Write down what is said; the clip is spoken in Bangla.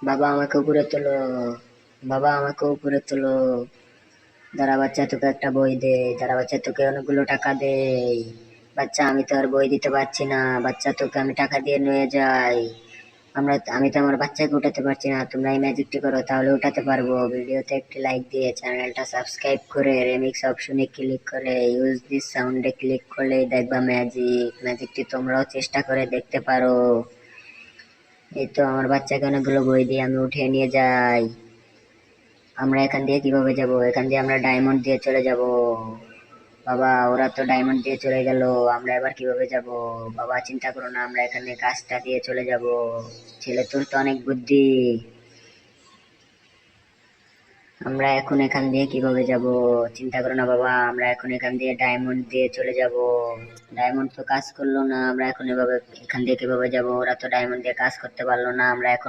বাবা আমাকে উপরে তোলো, বাবা আমাকে উপরে তোলো। দাঁড়া বাচ্চা, তোকে একটা বই দে। দাঁড়া বাচ্চা, তোকে অনেকগুলো টাকা দেই। বাচ্চা, আমি তো আর বই দিতে পারছি না। বাচ্চা, তোকে আমি টাকা দিয়ে নিয়ে যাই। আমি তো আমার বাচ্চাকে উঠাতে পারছি না, তোমরা এই ম্যাজিকটি করো, তাহলে উঠাতে পারবো। ভিডিওতে একটি লাইক দিয়ে চ্যানেলটা সাবস্ক্রাইব করে রেমিক্স অপশনে ক্লিক করে ইউজ দিস সাউন্ডে ক্লিক করলেই দেখবা ম্যাজিকটি তোমরাও চেষ্টা করে দেখতে পারো। এই তো আমার বাচ্চাকে অনেকগুলো বই দিয়ে আমি উঠিয়ে নিয়ে যাই। আমরা এখান দিয়ে কিভাবে যাব? এখান দিয়ে আমরা ডায়মন্ড দিয়ে চলে যাব। বাবা, ওরা তো ডায়মন্ড দিয়ে চলে গেল, আমরা এবার কিভাবে যাব? বাবা চিন্তা করো না, আমরা এখানে কাজটা দিয়ে চলে যাব। ছেলে, তোর তো অনেক বুদ্ধি। আমরা এখন এখান দিয়ে কিভাবে যাব? চিন্তা করো না বাবা, আমরা এখন এখান দিয়ে ডায়মন্ড দিয়ে চলে যাব। ডায়মন্ড তো কাজ করলো না, আমরা এখন এভাবে এখান দিয়ে কিভাবে যাব? ওরা তো ডায়মন্ড দিয়ে কাজ করতে পারলো না, আমরা এখন